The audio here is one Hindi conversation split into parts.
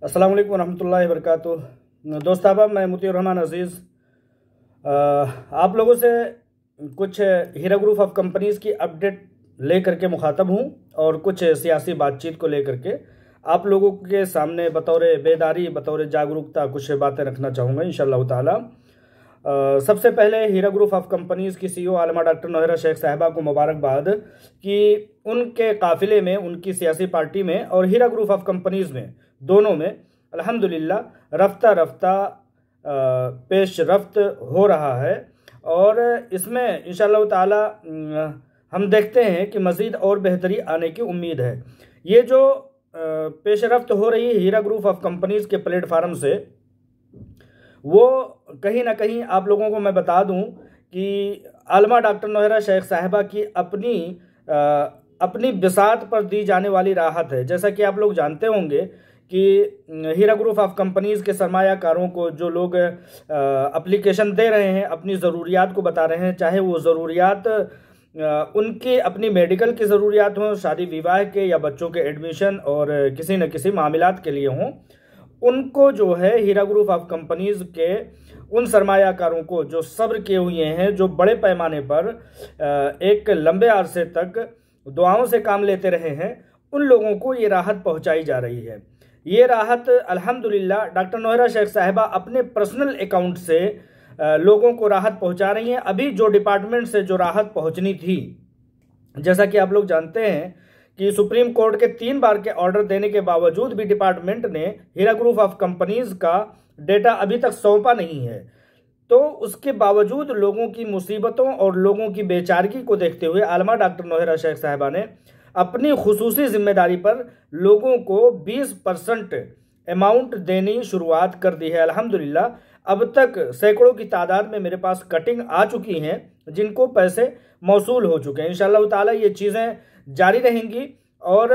अस्सलाम वालेकुम रहमतुल्लाहि व बरकातुहू। दोस्त अहबाब, मैं मुतीउर रहमान अज़ीज़ आप लोगों से कुछ हीरा ग्रुप ऑफ कंपनीज़ की अपडेट लेकर के मुखातब हूँ और कुछ सियासी बातचीत को लेकर के आप लोगों के सामने बतौर बेदारी, बतौर जागरूकता कुछ बातें रखना चाहूँगा इंशाअल्लाह ताला। सबसे पहले हीरा ग्रुप ऑफ कंपनीज़ की सीईओ आलमा डॉक्टर नौहरा शेख साहिबा को मुबारकबाद कि उनके काफ़िले में, उनकी सियासी पार्टी में और हीरा ग्रुप ऑफ कंपनीज़ में, दोनों में अल्हम्दुलिल्लाह रफ्ता रफ्ता पेशरफ्त हो रहा है। और इसमें इंशाअल्लाह ताला हम देखते हैं कि मज़ीद और बेहतरी आने की उम्मीद है। ये जो पेशरफ्त हो रही है हीरा ग्रुप ऑफ कंपनीज़ के प्लेटफार्म से, वो कहीं ना कहीं आप लोगों को मैं बता दूं कि आलमा डॉक्टर नौहरा शेख साहिबा की अपनी बिसात पर दी जाने वाली राहत है। जैसा कि आप लोग जानते होंगे कि हीरा ग्रुप ऑफ कंपनीज़ के सरमायाकारों को जो लोग एप्लीकेशन दे रहे हैं, अपनी ज़रूरियात को बता रहे हैं, चाहे वो ज़रूरियात उनकी अपनी मेडिकल की ज़रूरियात हों, शादी विवाह के या बच्चों के एडमिशन और किसी न किसी मामलात के लिए हों, उनको जो है हीरा ग्रुप ऑफ कंपनीज़ के उन सरमायाकारों को जो सब्र किए हुए हैं, जो बड़े पैमाने पर एक लंबे अरसे तक दुआओं से काम लेते रहे हैं, उन लोगों को ये राहत पहुंचाई जा रही है। ये राहत अल्हम्दुलिल्लाह डॉक्टर नौहरा शेख साहिबा अपने पर्सनल अकाउंट से लोगों को राहत पहुंचा रही हैं। अभी जो डिपार्टमेंट से जो राहत पहुंचनी थी, जैसा कि आप लोग जानते हैं कि सुप्रीम कोर्ट के 3 बार के ऑर्डर देने के बावजूद भी डिपार्टमेंट ने हीरा ग्रुप ऑफ कंपनीज़ का डेटा अभी तक सौंपा नहीं है। तो उसके बावजूद लोगों की मुसीबतों और लोगों की बेचारगी को देखते हुए आलमा डॉक्टर नौहरा शेख साहिबा ने अपनी खुसूसी जिम्मेदारी पर लोगों को 20% अमाउंट देनी शुरुआत कर दी है। अल्हम्दुलिल्लाह अब तक सैकड़ों की तादाद में मेरे पास कटिंग आ चुकी हैं, जिनको पैसे मौसूल हो चुके हैं। इंशाअल्लाह ताला ये चीज़ें जारी रहेंगी। और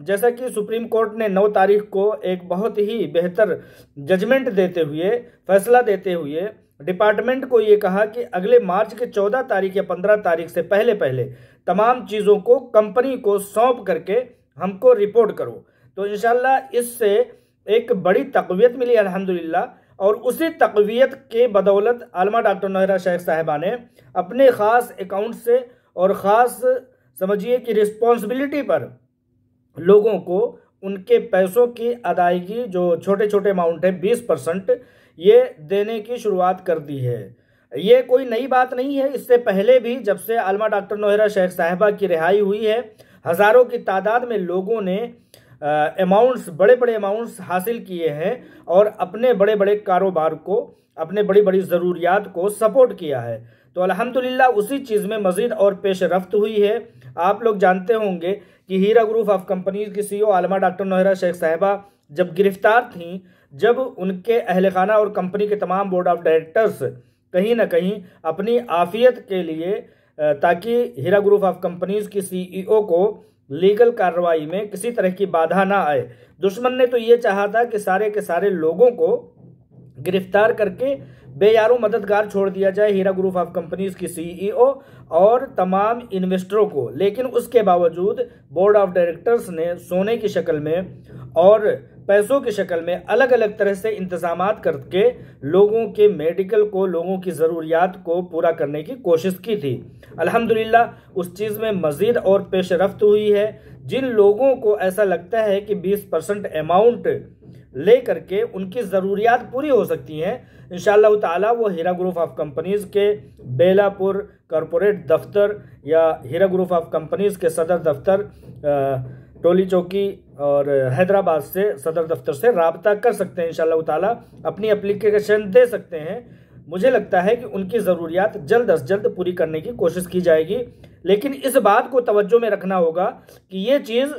जैसा कि सुप्रीम कोर्ट ने 9 तारीख को एक बहुत ही बेहतर जजमेंट देते हुए, फैसला देते हुए डिपार्टमेंट को ये कहा कि अगले मार्च के 14 तारीख या 15 तारीख से पहले पहले तमाम चीज़ों को कंपनी को सौंप करके हमको रिपोर्ट करो। तो इंशाल्लाह इससे एक बड़ी तक़वियत मिली अल्हम्दुलिल्लाह। और उसी तक़वियत के बदौलत आलमा डॉक्टर नौहरा शेख साहिबा ने अपने ख़ास अकाउंट से और ख़ास समझिए कि रिस्पॉन्सिबिलिटी पर लोगों को उनके पैसों की अदायगी, जो छोटे छोटे अमाउंट है 20%, ये देने की शुरुआत कर दी है। ये कोई नई बात नहीं है। इससे पहले भी जब से आलमा डॉक्टर नौहरा शेख साहिबा की रिहाई हुई है, हज़ारों की तादाद में लोगों ने अमाउंट्स, बड़े बड़े अमाउंट्स हासिल किए हैं और अपने बड़े बड़े कारोबार को, अपने बड़ी बड़ी ज़रूरियात को सपोर्ट किया है। तो अल्हम्दुलिल्लाह उसी चीज़ में मज़ीद और पेशरफ्त हुई है। आप लोग जानते होंगे कि हीरा ग्रुप ऑफ कंपनीज़ की सीईओ आलमा डॉक्टर नौहरा शेख साहिबा जब गिरफ्तार थीं, जब उनके अहल खाना और कंपनी के तमाम बोर्ड ऑफ डायरेक्टर्स कहीं ना कहीं अपनी आफियत के लिए, ताकि हीरा ग्रुप ऑफ कंपनीज़ की सीईओ को लीगल कार्रवाई में किसी तरह की बाधा ना आए, दुश्मन ने तो ये चाहा था कि सारे के सारे लोगों को गिरफ्तार करके बेयारों मददगार छोड़ दिया जाए, हीरा ग्रुप ऑफ कंपनीज़ की सीईओ और तमाम इन्वेस्टरों को। लेकिन उसके बावजूद बोर्ड ऑफ डायरेक्टर्स ने सोने की शक्ल में और पैसों की शक्ल में अलग अलग तरह से इंतजामात करके लोगों के मेडिकल को, लोगों की ज़रूरियात को पूरा करने की कोशिश की थी। अल्हम्दुलिल्लाह उस चीज़ में मज़ीद और पेशरफ्त हुई है। जिन लोगों को ऐसा लगता है कि 20% अमाउंट ले करके उनकी ज़रूरियात पूरी हो सकती हैं, इंशाअल्लाह ताला वो हीरा ग्रुप ऑफ कंपनीज़ के बेलापुर कॉरपोरेट दफ्तर या हीरा ग्रुप ऑफ कंपनीज़ के सदर दफ्तर टोली चौकी और हैदराबाद से सदर दफ्तर से राब्ता कर सकते हैं। इंशाअल्लाह ताला अपनी एप्लीकेशन दे सकते हैं। मुझे लगता है कि उनकी ज़रूरियात जल्द अज जल्द पूरी करने की कोशिश की जाएगी। लेकिन इस बात को तवज्जो में रखना होगा कि ये चीज़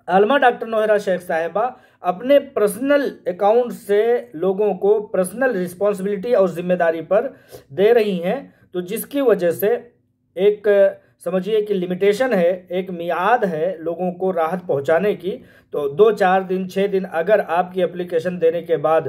आलमा डॉक्टर नौहरा शेख साहिबा अपने पर्सनल अकाउंट से लोगों को पर्सनल रिस्पॉन्सिबिलिटी और जिम्मेदारी पर दे रही हैं, तो जिसकी वजह से एक समझिए कि लिमिटेशन है, एक मियाद है लोगों को राहत पहुंचाने की। तो 2-4 दिन, 6 दिन अगर आपकी एप्लीकेशन देने के बाद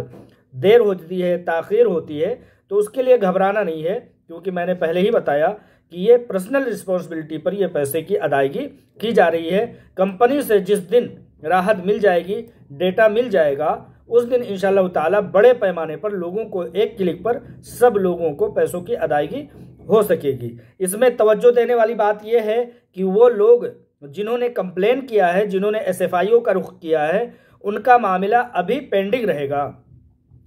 देर होती है, ताख़ीर होती है, तो उसके लिए घबराना नहीं है, क्योंकि मैंने पहले ही बताया कि ये पर्सनल रिस्पॉन्सिबिलिटी पर ये पैसे की अदायगी की जा रही है। कंपनी से जिस दिन राहत मिल जाएगी, डेटा मिल जाएगा, उस दिन इंशाअल्लाह ताला बड़े पैमाने पर लोगों को एक क्लिक पर सब लोगों को पैसों की अदायगी हो सकेगी। इसमें तवज्जो देने वाली बात यह है कि वो लोग जिन्होंने कंप्लेन किया है, जिन्होंने SFIO का रुख किया है, उनका मामला अभी पेंडिंग रहेगा,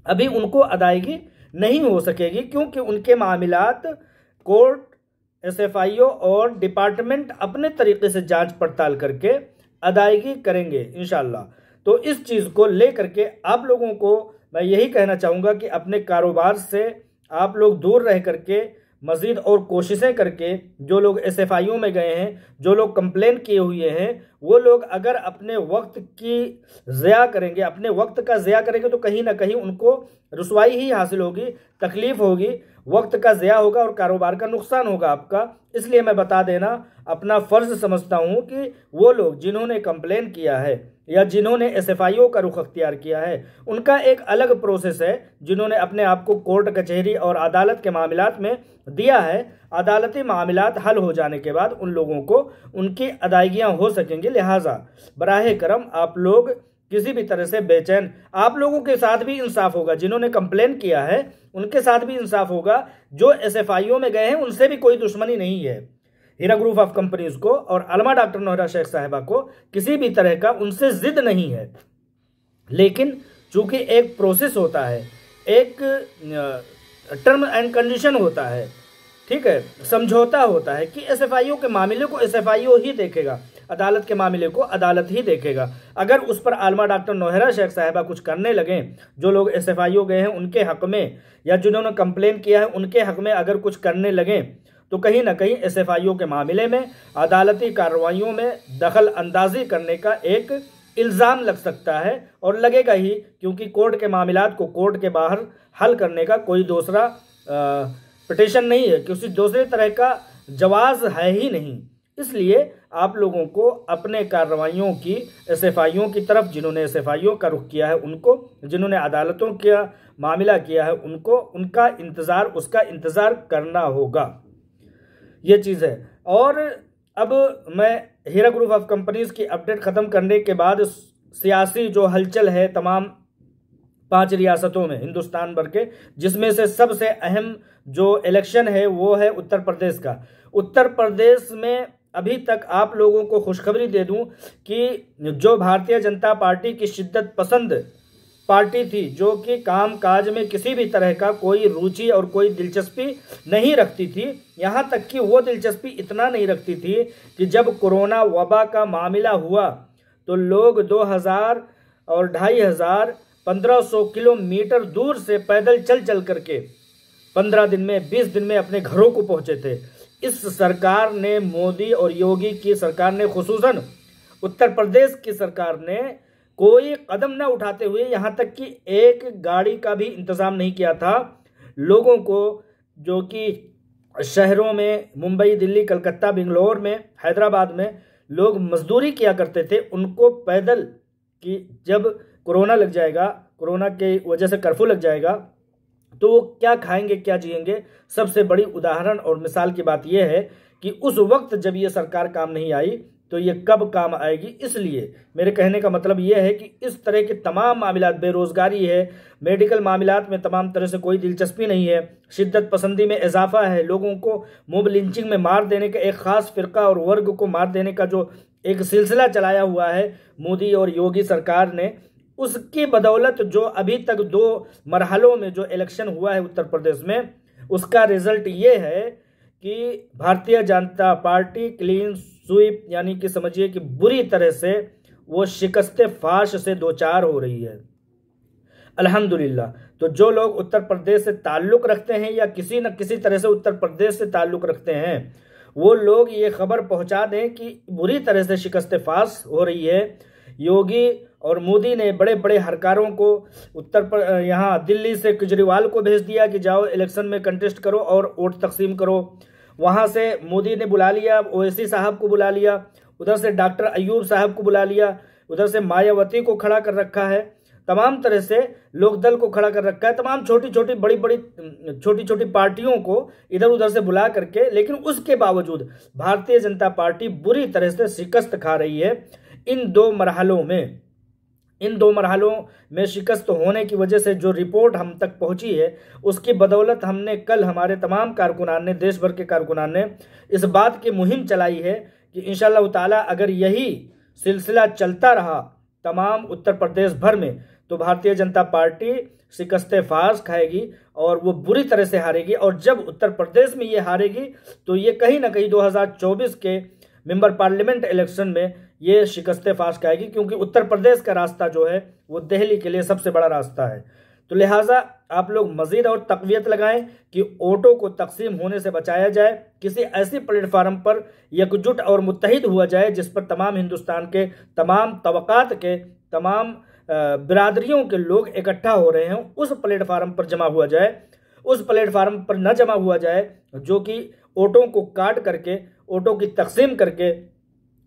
अभी उनको अदायगी नहीं हो सकेगी, क्योंकि उनके मामलात कोर्ट, SFIO और डिपार्टमेंट अपने तरीके से जांच पड़ताल करके अदायगी करेंगे इंशाअल्लाह। तो इस चीज़ को लेकर के आप लोगों को मैं यही कहना चाहूँगा कि अपने कारोबार से आप लोग दूर रह करके मज़ीद और कोशिशें करके, जो लोग SFIO में गए हैं, जो लोग कंप्लेन किए हुए हैं, वो लोग अगर अपने वक्त की ज़िया करेंगे, अपने वक्त का ज़िया करेंगे, तो कहीं ना कहीं उनको रुसवाई ही हासिल होगी, तकलीफ़ होगी, वक्त का ज़िया होगा और कारोबार का नुकसान होगा आपका। इसलिए मैं बता देना अपना फ़र्ज़ समझता हूँ कि वो लोग जिन्होंने कंप्लेन किया है या जिन्होंने SFIO का रुख अख्तियार किया है, उनका एक अलग प्रोसेस है। जिन्होंने अपने आप को कोर्ट, कचहरी और अदालत के मामलात में दिया है, अदालती मामलात हल हो जाने के बाद उन लोगों को उनकी अदायगियाँ हो सकेंगी। लिहाजा बराह करम आप लोग किसी भी तरह से बेचैन, आप लोगों के साथ भी इंसाफ होगा, जिन्होंने कंप्लेन किया है उनके साथ भी इंसाफ होगा, जो SFIO में गए हैं उनसे भी कोई दुश्मनी नहीं है। हीरा ग्रुप ऑफ कंपनीज को और अलमा डॉक्टर नोहरा शेख साहिबा को किसी भी तरह का उनसे जिद नहीं है, लेकिन चूंकि एक प्रोसेस होता है, एक टर्म एंड कंडीशन होता है, ठीक है, समझौता होता है कि SFIO के मामले को SFIO ही देखेगा, अदालत के मामले को अदालत ही देखेगा। अगर उस पर आलमा डॉक्टर नोहरा शेख साहिबा कुछ करने लगें, जो लोग SFIO गए हैं उनके हक में या जिन्होंने कंप्लेन किया है उनके हक में अगर कुछ करने लगें, तो कहीं ना कहीं SFIO के मामले में अदालती कार्रवाइयों में दखल अंदाजी करने का एक इल्ज़ाम लग सकता है, और लगेगा ही, क्योंकि कोर्ट के मामलात को कोर्ट के बाहर हल करने का कोई दूसरा पिटीशन नहीं है, किसी दूसरे तरह का जवाज़ है ही नहीं। इसलिए आप लोगों को अपने कार्रवाइयों की SFIO की तरफ, जिन्होंने SFIO का रुख किया है उनको, जिन्होंने अदालतों का मामला किया है उनको, उनका इंतज़ार, उसका इंतज़ार करना होगा, ये चीज़ है। और अब मैं हीरा ग्रुप ऑफ कंपनीज़ की अपडेट ख़त्म करने के बाद सियासी जो हलचल है तमाम 5 रियासतों में हिंदुस्तान भर के, जिसमें से सबसे अहम जो इलेक्शन है वो है उत्तर प्रदेश का। उत्तर प्रदेश में अभी तक आप लोगों को खुशखबरी दे दूं कि जो भारतीय जनता पार्टी की शिद्दत पसंद पार्टी थी, जो कि काम काज में किसी भी तरह का कोई रुचि और कोई दिलचस्पी नहीं रखती थी, यहाँ तक कि वो दिलचस्पी इतना नहीं रखती थी कि जब कोरोना वबा का मामला हुआ तो लोग 2000 और 2500 1500 किलोमीटर दूर से पैदल चल करके 15 दिन में, 20 दिन में अपने घरों को पहुँचे थे। इस सरकार ने, मोदी और योगी की सरकार ने, खुसूसन उत्तर प्रदेश की सरकार ने कोई कदम न उठाते हुए यहाँ तक कि एक गाड़ी का भी इंतज़ाम नहीं किया था लोगों को, जो कि शहरों में मुंबई, दिल्ली, कलकत्ता, बेंगलोर में, हैदराबाद में लोग मजदूरी किया करते थे, उनको पैदल, कि जब कोरोना लग जाएगा, कोरोना के वजह से कर्फ्यू लग जाएगा, तो वो क्या खाएंगे, क्या जिएंगे। सबसे बड़ी उदाहरण और मिसाल की बात यह है कि उस वक्त जब ये सरकार काम नहीं आई तो ये कब काम आएगी। इसलिए मेरे कहने का मतलब ये है कि इस तरह के तमाम मामलात, बेरोजगारी है, मेडिकल मामलात में तमाम तरह से कोई दिलचस्पी नहीं है, शिद्दत पसंदी में इजाफा है, लोगों को मोब लिंचिंग में मार देने का, एक ख़ास फ़िरका और वर्ग को मार देने का जो एक सिलसिला चलाया हुआ है मोदी और योगी सरकार ने, उसकी बदौलत जो अभी तक 2 मरहलों में जो इलेक्शन हुआ है उत्तर प्रदेश में, उसका रिजल्ट ये है कि Bharatiya Janata party clean sweep, यानी कि समझिए कि बुरी तरह से वो शिकस्त फाश से दो चार हो रही है। अल्हम्दुलिल्लाह। तो जो लोग उत्तर प्रदेश से ताल्लुक़ रखते हैं या किसी न किसी तरह से उत्तर प्रदेश से ताल्लुक़ रखते हैं, वो लोग ये खबर पहुंचा दें कि बुरी तरह से शिकस्त फाश हो रही है। योगी और मोदी ने बड़े बड़े हरकारों को यहाँ दिल्ली से केजरीवाल को भेज दिया कि जाओ इलेक्शन में कंटेस्ट करो और वोट तकसीम करो। वहाँ से मोदी ने बुला लिया, ओवैसी साहब को बुला लिया, उधर से डॉक्टर अयूब साहब को बुला लिया, उधर से मायावती को खड़ा कर रखा है, तमाम तरह से लोकदल को खड़ा कर रखा है, तमाम छोटी छोटी पार्टियों को इधर उधर से बुला करके। लेकिन उसके बावजूद भारतीय जनता पार्टी बुरी तरह से शिकस्त खा रही है। इन दो मरहलों में शिकस्त होने की वजह से जो रिपोर्ट हम तक पहुंची है, उसकी बदौलत हमने कल हमारे तमाम कारकुनान ने, देश भर के कारकुनान ने इस बात की मुहिम चलाई है कि इंशाअल्लाह ताला अगर यही सिलसिला चलता रहा तमाम उत्तर प्रदेश भर में, तो भारतीय जनता पार्टी शिकस्ते फास खाएगी और वो बुरी तरह से हारेगी। और जब उत्तर प्रदेश में ये हारेगी तो ये कहीं ना कहीं 2024 के मेंबर पार्लियामेंट इलेक्शन में ये शिकस्ते फास खाएगी, क्योंकि उत्तर प्रदेश का रास्ता जो है वो दिल्ली के लिए सबसे बड़ा रास्ता है। तो लिहाजा आप लोग मजीद और तक़वियत लगाएं कि वोटों को तकसीम होने से बचाया जाए, किसी ऐसी प्लेटफार्म पर एकजुट और मुत्तहिद हुआ जाए जिस पर तमाम हिंदुस्तान के तमाम तबकात के, तमाम बिरादरियों के लोग इकट्ठा हो रहे हैं, उस प्लेटफार्म पर जमा हुआ जाए। उस प्लेटफार्म पर न जमा हुआ जाए जो कि वोटों को काट करके, वोटों की तकसीम करके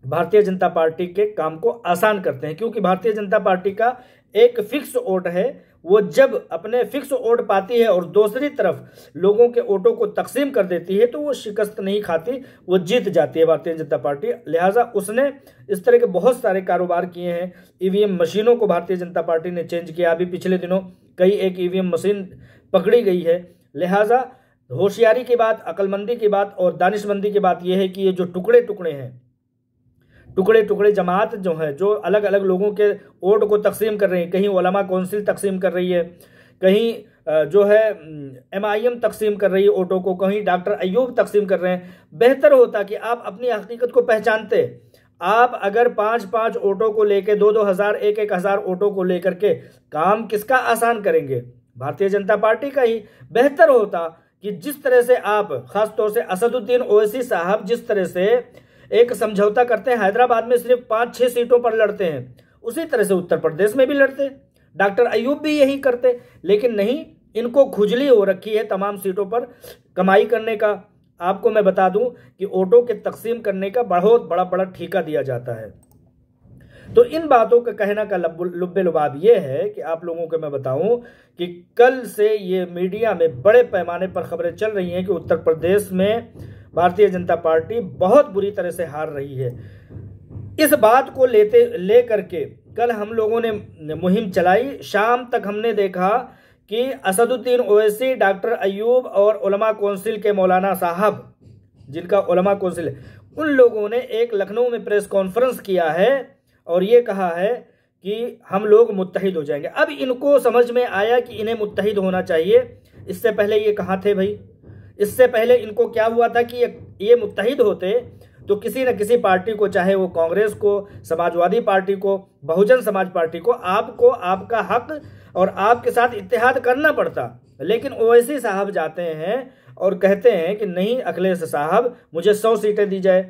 भारतीय जनता पार्टी के काम को आसान करते हैं। क्योंकि भारतीय जनता पार्टी का एक फिक्स वोट है, वो जब अपने फिक्स वोट पाती है और दूसरी तरफ लोगों के वोटों को तकसीम कर देती है तो वो शिकस्त नहीं खाती, वो जीत जाती है भारतीय जनता पार्टी। लिहाजा उसने इस तरह के बहुत सारे कारोबार किए हैं। ईवीएम मशीनों को भारतीय जनता पार्टी ने चेंज किया, अभी पिछले दिनों कई एक ईवीएम मशीन पकड़ी गई है। लिहाजा होशियारी की बात, अक्लमंदी की बात और दानिशमंदी की बात यह है कि ये जो टुकड़े टुकड़े जमात जो है, जो अलग अलग लोगों के वोट को तकसीम कर रही है, कहीं उलमा कौंसिल तकसीम कर रही है, कहीं जो है MIM तकसीम कर रही है वोटों को, कहीं डॉक्टर अयूब तकसीम कर रहे हैं। बेहतर होता कि आप अपनी हकीकत को पहचानते। आप अगर 5-5 वोटों को लेकर 2-2 हज़ार, 1-1 हज़ार वोटों को लेकर के काम किसका आसान करेंगे? भारतीय जनता पार्टी का ही। बेहतर होता कि जिस तरह से आप, खासतौर से असदुद्दीन ओवैसी साहब जिस तरह से एक समझौता करते हैं, हैदराबाद में सिर्फ 5-6 सीटों पर लड़ते हैं, उसी तरह से उत्तर प्रदेश में भी लड़ते। डॉक्टर अयूब भी यही करते, लेकिन नहीं, इनको खुजली हो रखी है तमाम सीटों पर कमाई करने का। आपको मैं बता दूं कि वोटों के तकसीम करने का बहुत बड़ा ठेका दिया जाता है। तो इन बातों का कहना का लुब्बे लुबाब ये है कि आप लोगों को मैं बताऊं कि कल से ये मीडिया में बड़े पैमाने पर खबरें चल रही हैं कि उत्तर प्रदेश में भारतीय जनता पार्टी बहुत बुरी तरह से हार रही है। इस बात को ले करके कल हम लोगों ने मुहिम चलाई। शाम तक हमने देखा कि असदुद्दीन ओवैसी, डॉक्टर अयूब और उलमा कौंसिल के मौलाना साहब, जिनका उलमा कौंसिल है, उन लोगों ने एक लखनऊ में प्रेस कॉन्फ्रेंस किया है और ये कहा है कि हम लोग मुत्तहिद हो जाएंगे। अब इनको समझ में आया कि इन्हें मुत्तहिद होना चाहिए। इससे पहले ये कहाँ थे भाई? इससे पहले इनको क्या हुआ था कि ये मुत्तहिद होते तो किसी न किसी पार्टी को, चाहे वो कांग्रेस को, समाजवादी पार्टी को, बहुजन समाज पार्टी को, आपको आपका हक और आपके साथ इत्तेहाद करना पड़ता। लेकिन ओवैसी साहब जाते हैं और कहते हैं कि नहीं अखिलेश साहब, मुझे 100 सीटें दी जाए।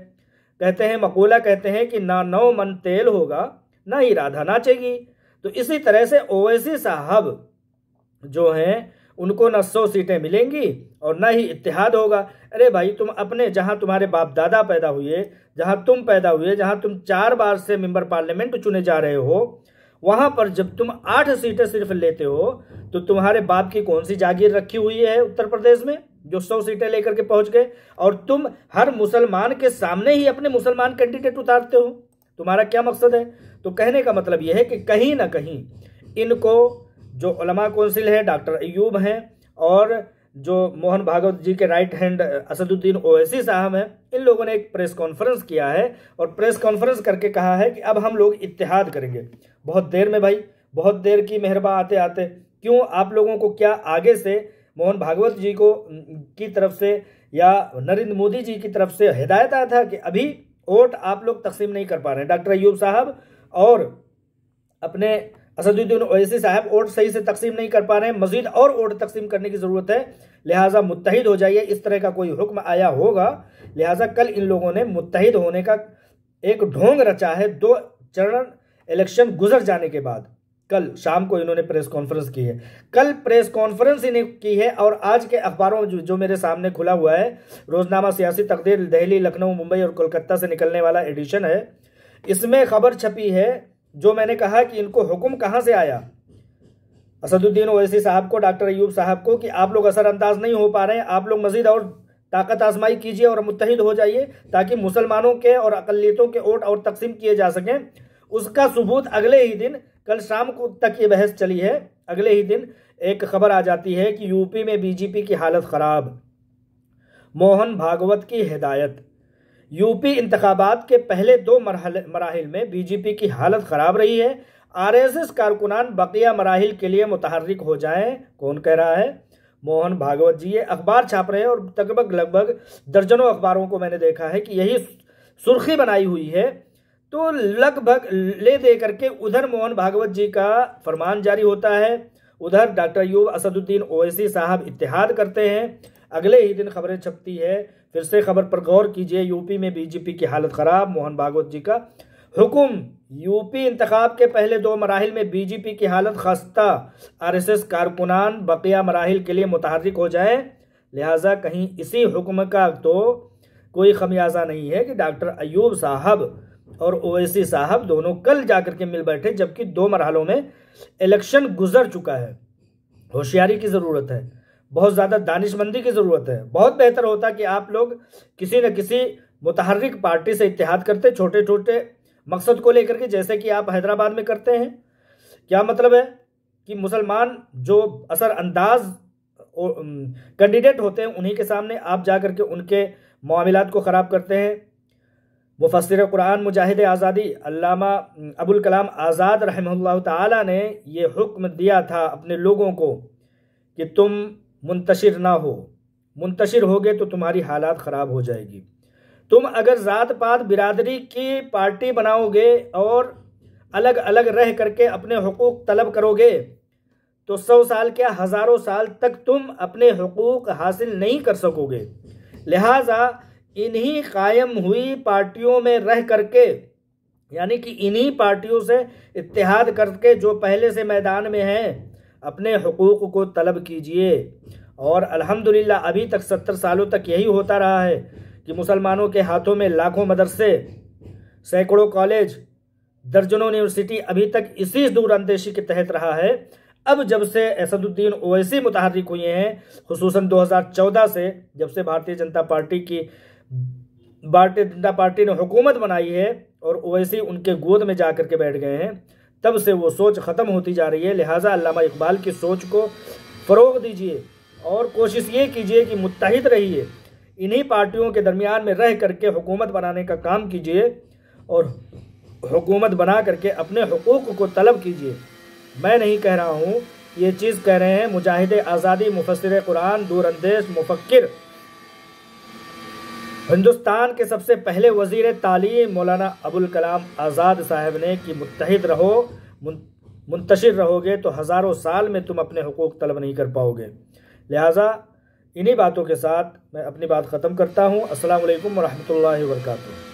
कहते हैं, मकूला कहते हैं कि ना 9 मन तेल होगा ना ही राधा नाचेगी। तो इसी तरह से ओवैसी साहब जो हैं उनको न 100 सीटें मिलेंगी और न ही इत्तेहाद होगा। अरे भाई, तुम अपने, जहां तुम्हारे बाप दादा पैदा हुए, जहां तुम पैदा हुए, जहां तुम 4 बार से मेंबर पार्लियामेंट चुने जा रहे हो, वहां पर जब तुम 8 सीटें सिर्फ लेते हो तो तुम्हारे बाप की कौन सी जागीर रखी हुई है उत्तर प्रदेश में जो 100 सीटें लेकर के पहुंच गए? और तुम हर मुसलमान के सामने ही अपने मुसलमान कैंडिडेट उतारते हो। तुम्हारा क्या मकसद है? तो कहने का मतलब यह है कि कहीं ना कहीं इनको, जो उलमा कौंसिल है, डॉक्टर अयूब हैं और जो मोहन भागवत जी के राइट हैंड असदुद्दीन ओवैसी साहब हैं, इन लोगों ने एक प्रेस कॉन्फ्रेंस किया है और प्रेस कॉन्फ्रेंस करके कहा है कि अब हम लोग इत्तेहाद करेंगे। बहुत देर में भाई, बहुत देर की मेहरबा आते आते। क्यों आप लोगों को क्या आगे से मोहन भागवत जी को की तरफ से या नरेंद्र मोदी जी की तरफ से हिदायत आया था कि अभी वोट आप लोग तकसीम नहीं कर पा रहे हैं? डॉक्टर अयूब साहब और अपने असदुद्दीन ओवैसी साहब वोट सही से तकसीम नहीं कर पा रहे हैं, मजीद और वोट तकसीम करने की जरूरत है, लिहाजा मुत्तहिद हो जाइए। इस तरह का कोई हुक्म आया होगा, लिहाजा कल इन लोगों ने मुत्तहिद होने का एक ढोंग रचा है। 2 चरण इलेक्शन गुजर जाने के बाद कल शाम को इन्होंने प्रेस कॉन्फ्रेंस की है। कल प्रेस कॉन्फ्रेंस इन्हें की है और आज के अखबारों में जो मेरे सामने खुला हुआ है, रोजनामा सियासी तकदीर, दिल्ली, लखनऊ, मुंबई और कोलकाता से निकलने वाला एडिशन है, इसमें खबर छपी है जो मैंने कहा कि इनको हुक्म कहां से आया असदुद्दीन ओवैसी साहब को, डॉक्टर अयूब साहब को, कि आप लोग असरअंदाज नहीं हो पा रहे हैं, आप लोग मजीद और ताकत आजमाई कीजिए और मुत्तहिद हो जाइए ताकि मुसलमानों के और अकलियतों के वोट और तकसीम किए जा सकें। उसका सबूत अगले ही दिन, कल शाम को तक ये बहस चली है, अगले ही दिन एक खबर आ जाती है कि यूपी में बीजेपी की हालत खराब, मोहन भागवत की हिदायत। यूपी इंतखाबात के पहले 2 मराहिल में बीजेपी की हालत खराब रही है। आरएसएस कारकुनान बकिया मराहिल के लिए मुतहर्रिक हो जाएं। कौन कह रहा है? मोहन भागवत जी। ये अखबार छाप रहे हैं और लगभग दर्जनों अखबारों को मैंने देखा है कि यही सुर्खी बनाई हुई है। तो लगभग ले दे करके उधर मोहन भागवत जी का फरमान जारी होता है, उधर डॉक्टर अयूब असदुद्दीन ओवैसी साहब इत्तेहाद करते हैं। अगले ही दिन खबरें छपती है। फिर से खबर पर गौर कीजिए, यूपी में बीजेपी की हालत खराब, मोहन भागवत जी का हुक्म। यूपी इंतखाब के पहले 2 मराहिल में बीजेपी की हालत खस्ता, आरएसएस कारकुनान बकिया मराहिल के लिए मुतहर्रिक हो जाए। लिहाजा कहीं इसी हुक्म का तो कोई खमियाजा नहीं है कि डॉक्टर अयूब साहब और ओवैसी साहब दोनों कल जाकर के मिल बैठे, जबकि 2 मरहलों में इलेक्शन गुजर चुका है। होशियारी की ज़रूरत है, बहुत ज़्यादा दानिशमंदी की ज़रूरत है। बहुत बेहतर होता कि आप लोग किसी न किसी मुतहर्रिक पार्टी से इत्तेहाद करते, छोटे छोटे मकसद को लेकर के, जैसे कि आप हैदराबाद में करते हैं। क्या मतलब है कि मुसलमान जो असर अंदाज कैंडिडेट होते हैं उन्हीं के सामने आप जा करके उनके मामलात को ख़राब करते हैं। मुफस्सिर कुरान मुजाहिद आज़ादी अल्लामा अबुल कलाम आज़ाद रहमहुल्लाह ताला ने ये हुक्म दिया था अपने लोगों को कि तुम मुंतशिर ना हो, मुंतशिर होगे तो तुम्हारी हालात ख़राब हो जाएगी। तुम अगर ज़ात पात बिरादरी की पार्टी बनाओगे और अलग अलग रह करके अपने हुकूक तलब करोगे तो 100 साल क्या हज़ारों साल तक तुम अपने हुकूक हासिल नहीं कर सकोगे। लिहाजा इन्हीं कायम हुई पार्टियों में रह करके, यानी कि इन्हीं पार्टियों से इत्तेहाद करके जो पहले से मैदान में हैं, अपने हुकूक को तलब कीजिए। और अल्हम्दुलिल्लाह अभी तक 70 सालों तक यही होता रहा है कि मुसलमानों के हाथों में लाखों मदरसे, सैकड़ों कॉलेज, दर्जनों यूनिवर्सिटी अभी तक इसी दूरअंदेशी के तहत रहा है। अब जब से असदुद्दीन ओवैसी मुतहर्रिक हुए हैं, खुसूसन 2014 से, जब से भारतीय जनता पार्टी ने हुकूमत बनाई है और ओवैसी उनके गोद में जा कर के बैठ गए हैं, तब से वो सोच ख़त्म होती जा रही है। लिहाजा अल्लामा इकबाल की सोच को फ़रोग़ दीजिए और कोशिश ये कीजिए कि मुत्तहिद रहिए, इन्हीं पार्टियों के दरमियान में रह करके हुकूमत बनाने का काम कीजिए और हुकूमत बना करके अपने हुकूक को तलब कीजिए। मैं नहीं कह रहा हूँ, ये चीज़ कह रहे हैं मुजाहिद आज़ादी, मुफस्सिर कुरान, दूरअंदेश मुफक्किर, हिंदुस्तान के सबसे पहले वज़ीर तालीम मौलाना अबुल कलाम आज़ाद साहब ने कि मुत्तहिद रहो, मुंतशिर रहोगे तो हज़ारों साल में तुम अपने हुकूक तलब नहीं कर पाओगे। लिहाजा इन्हीं बातों के साथ मैं अपनी बात ख़त्म करता हूँ। अस्सलामु अलैकुम व रहमतुल्लाहि व बरकातुहू।